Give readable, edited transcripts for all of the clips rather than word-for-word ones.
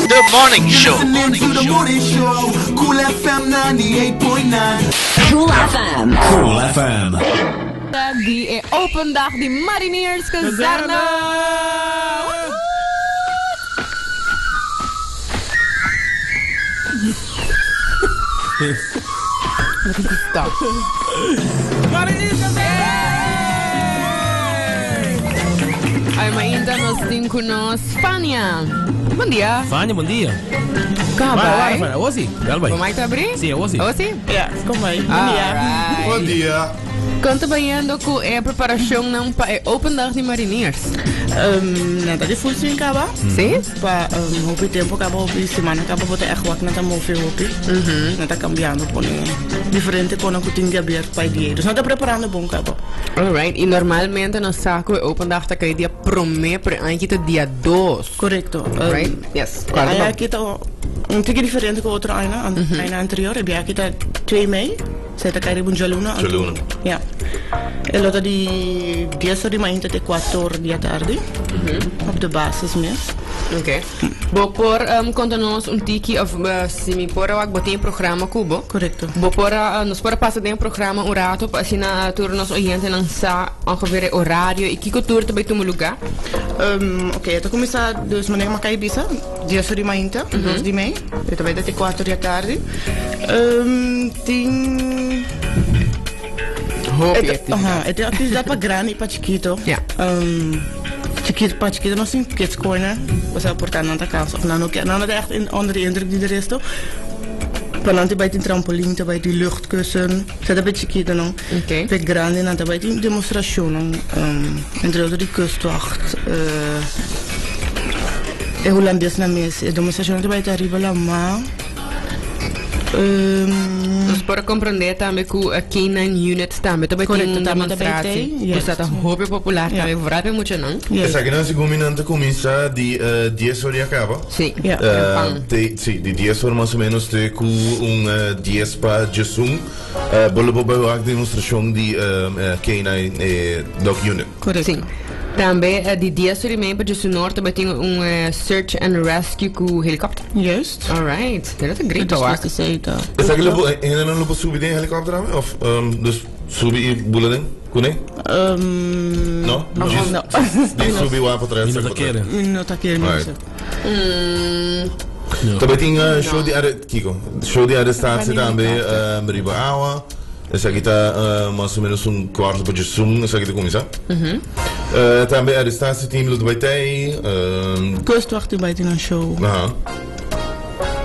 The Morning Show. Listening to the morning show. Cool FM 98.9. Cool FM. Cool FM. Die open dag, die Mariniers Kazerne. Wat is die stap? Mariniers Kazerne! Ay, mainta nos din kuno Spania. Bom dia. Fanya, bom dia. Kabay. Vai, Osi. Galbay. Como é que tá, Bri? Sim, Osi. Osi? Yeah, como vai? Bom dia. Quanto banhando com a preparação não para open dag de Mariniers? Nada de full swing acaba. Sim? Para o tempo acaba o semana acaba botar é quatro nada move o nada cambiando por diferente quando eu tenho aberto para dia. Então nada preparando bom acaba. Alright, e normalmente no saco open dag tá dia promê para aqui tá dia 2. Correto. Right? Yes. Aí aqui tá tique diferente com outro ano anterior, e aqui tá 2 Mei. Saya tak kaya Jaluna. Ya. Elota di dia sorry main até 4 dia tarde. Op de basis mesmo. Ok. Bopor conta-nos tiki of se me pôr o botei programa Cubo. Correcto. Bopor nos pôr passar de programa um rato para assinar turnos oriente lançar ongeveer horário e que tour também tu lugar. Ok, então começar dus maneira uma caibisa. Dia sorry main 2 de Mei. Itu vai até 4 dia tarde. Tem het is actividade para grande e para chiquito. Ja. Chiquito para chiquito não sim kids corner. Você portar não tá casa. Não é echt onder de indruk die er is toch. Panante bij die trampoline, bij die luchtkussen. Dat bij chiquito não. Ok. Bij grande não bij die demonstratie. Entre outros die kustwacht. E holandês na mesa. E demonstração bij de arriba lá maar. Nós para compreender também que a K9 Unit também tem uma demonstração. Isso é muito popular também, verdade muito não? Essa aqui não é combinante começa de 10 horas acaba. Sim. Sim, de 10 horas mais ou menos tem com 10 para Jesum. Bolo para a demonstração de K9 Dog Unit. Correto. Sim. Também de 10 horas e meia para o norte também tem search and rescue com helicóptero. Juist. Alright, dat is een great talk. Essa aqui não loop subir de helicóptero of dus subir e buladem? Kune? No? No. Die subir lá para trás. Não tá querendo. Também tem show de arrestatie também riba água. Essa aqui está mais ou menos quarto para Jesum. Essa aqui está começar. Também a arrestatie team luta vai ter. Kustwacht bij die show.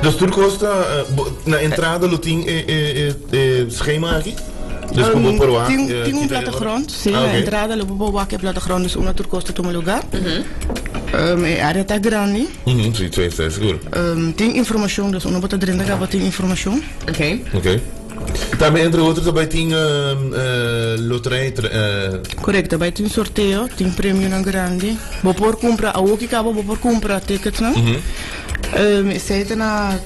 Dus tudo custa na entrada lo tem schema aqui. Dus como por lá. Tem plattegrond. Sim, na entrada lo bobo aqui plattegrond dus uma tudo custa tomar lugar. A área está grande. Sim, é seguro. Tem informação, dus uma bota dentro da tem informação. Ok. Também entre outros também tem loteria. Correto, também tem sorteio, tem prêmio na grande. Vou por comprar, a outra acaba vou por comprar tickets, não? Sei na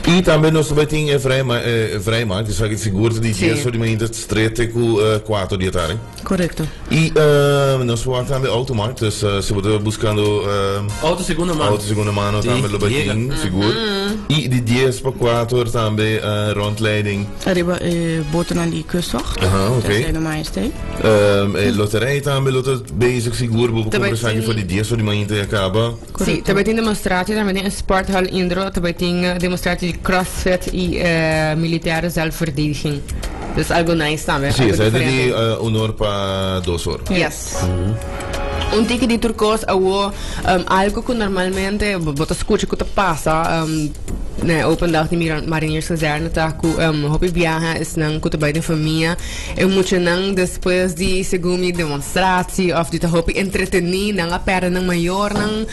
E também nós também tem vrijmarkt, dus ik seguro die dia só de manhã de estreita com 4 dia tarde. Correto. E nós vamos também automarkt, dus se você buscando Auto segunda mano também lo tem seguro. E de 10 para 4 também rondleiding. Arriba boten aan die kustwacht. Ok. Dat zijn de majesteit. Loterij também lo bezig seguro, vou conversar aqui voor die dia só de manhã te acaba. Sim, também tem demonstratie, também tem een sporthal Indro, também tem demonstratie de crossfit e militaire zelfverdediging. Dus algo nice também. Sim, essa é de honor para 2 horas. Yes. Tiki di turcos algo que normalmente você escuta que passa na open dag de Mariniers Kazerne tá com hobby viaja is não com bij de família e muito não depois de segunda demonstratie of de hobby entretenir não a perna não maior não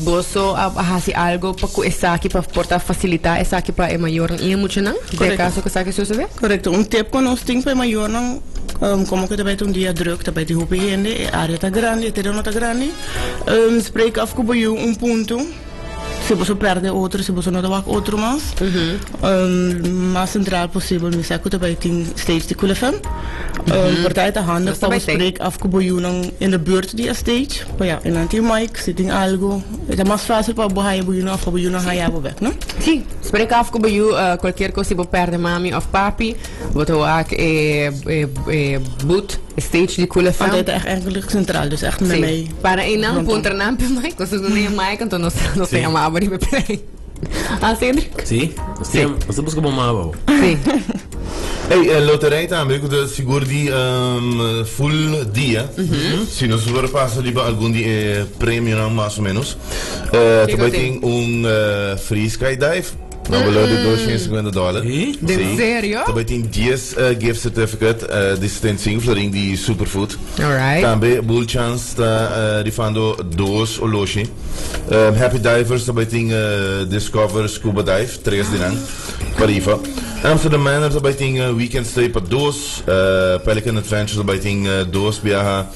boso a fazer algo para que essa aqui para portar facilitar essa aqui para é maior e muito não de caso que sabe isso ver correto tempo que nós tem para maior não como que também dia druk também de hobby gente a área está grande terreno está grande spreek af com ponto. Se você perde outro, se você não dá outro mais, mais central possível, me saco também tem stage de Cool FM. Partij te handen Dat van is erbij spreek afgeboeien in de buurt die estate. Maar ja, in anti-mic zit in algo. Het is maar fácil para boeien boeien afgeboeien ga je hebben weg, no? Sim, spreek af com you qualquer coisa tipo perde mami of papi, wat ook boot stage de Cool FM. Het is echt eigenlijk centraal, dus echt met mij. Para inang punter nampe mai, coisa do nem mai, então não sei amar abrir me play. Ah, Cedric? Sim? Você busca bom mal. Sim. Hey, loterij também, de seguro die full dia. Se nós vamos passar ali algum dia prêmio não mais ou menos. Também tem free skydive. Nou, we lopen $250. De sério? Também tem 10 gift certificate de Stensing Floring de Superfood. Alright. Também bull chance está rifando 2 oloshi. Happy Divers também tem Discover Scuba Dive 3 dinan para rifa. Amsterdam Manor também tem weekend stay para 2. Pelican Adventures também tem 2 viaja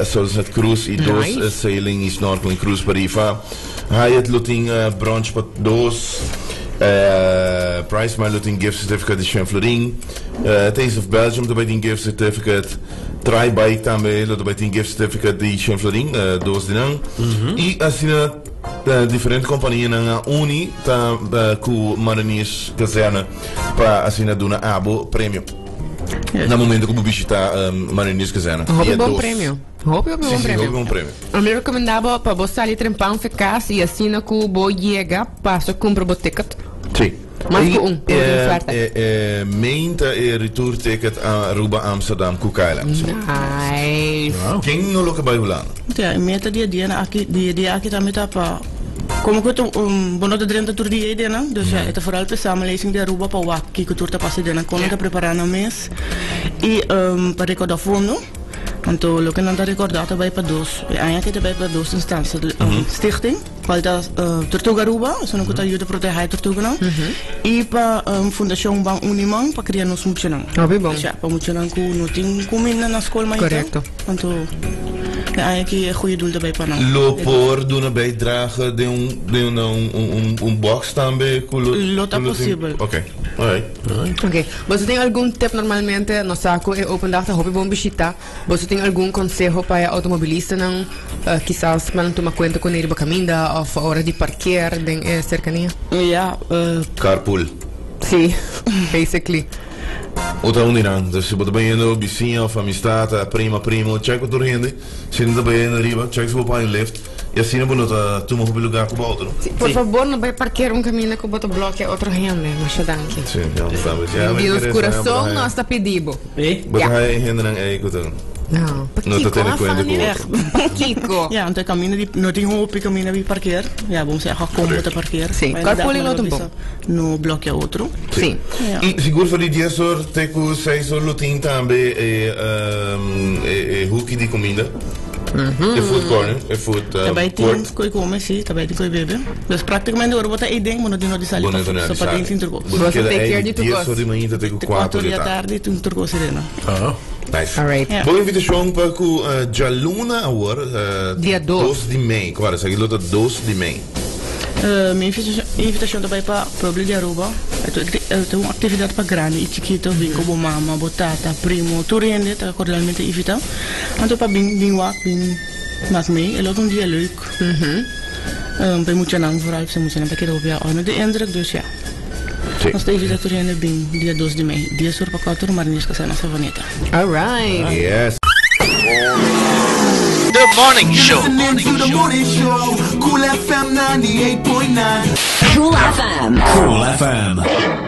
Sunset Cruise e 2 sailing e snorkeling cruise para rifa. Hyatt Looting brunch para 2. Price Milo tem gift certificate de Champfleuring. Taste of Belgium também tem gift certificate. Try Bike também também tem gift certificate de Champfleuring, 2 dinan. E assim diferente companhia na Uni tá com Mariniers Caserna para assim dar uma abo prêmio. No momento que eu visitar Mariniers Caserna. Hobby bom prêmio. Hobby bom prêmio. Eu me recomendava para você ali trempar eficaz e assina com o boi chega para comprar o ticket. Sim. Mais que oferta. Meent retour ticket a Aruba Amsterdam Cook Islands. Nice. Quem não loca bij Holland? Ja, meta die aqui também tá para como que bono de drenta tur die idee, dus ja, het is vooral de samenleving die Aruba para wat que tur te passe dena kon te preparar na mês e para recordar fundo. Então, lo que não está recordado vai para dois. Eigenlijk vai para duas instâncias. Stichting, qual da Tortuga Aruba, isso não custa ajuda para proteger Tortuga não. E para Fundação Ban Unimang para criar nos funcionam. Hobby bom. Já, para funcionar com não tem comida na escola mais. Correto. Então, eigenlijk goede doel daarbij para não. Loop doen een bijdrage de box também. Lota possível. Ok. Alright. Ok. Você tem algum tip normalmente no saco e open data hobby bom visitar? Você tem algum conselho para automobilista não quizás para não tomar conta quando ele caminha ou a hora de parquear em cercania? Ja, Carpool. Sim, basically. Outra unidade, dus je moet bij een vizinho of amistad, primo, check wat doorheen. Se não bij een riba, check se op een lift. E assim não bonita, tu morre pelo lugar com o outro. Por favor, não vai parquear caminho com o botão bloco é outro rende, mas já danke. Sim, já sabe. E os coração nós está pedido. Mas hij hinderen ei goed. Não, não tá tendo conta com outro. Kiko. Ja, então caminho de não tem roupa caminho de parquear. Ja, vamos zeggen como te parquear. Sim, carpooling não tem bom. No bloco é outro. Sim. E seguro para die 10 horas, tem que 6 horas lutin também hoekje de comida. É food corner, é food também tem coi comer sim, também tem coi beber. Dus praticamente agora botar aí dentro, mas não de salir só para dentro intergo. Você tem que ir de tudo. 10 horas de manhã tem que 4 da tarde tem intergo serena. Nice. Alright. Boa invitação para o Jaluna agora, dia 2 de Mei, agora, segue luta 2 de Mei. Minha invitação também para o povo de Aruba. Tem uma atividade para grande, chiquito, vem com mama, botata, primo, tudo ainda, tá cordialmente invitado. Então para bem wak, bem mas mee, é outro dia leuk. Bij moet je lang vooral, ze moeten een beetje op jou onder de indruk, dus ja. Nós temos vida turina bem dia 2 de Mei, dia sur para 4, maar niet que nossa vaneta. Alright. Yes. The Morning Show. Listening to the Morning Show. Cool FM 98.9. Cool FM. Cool FM.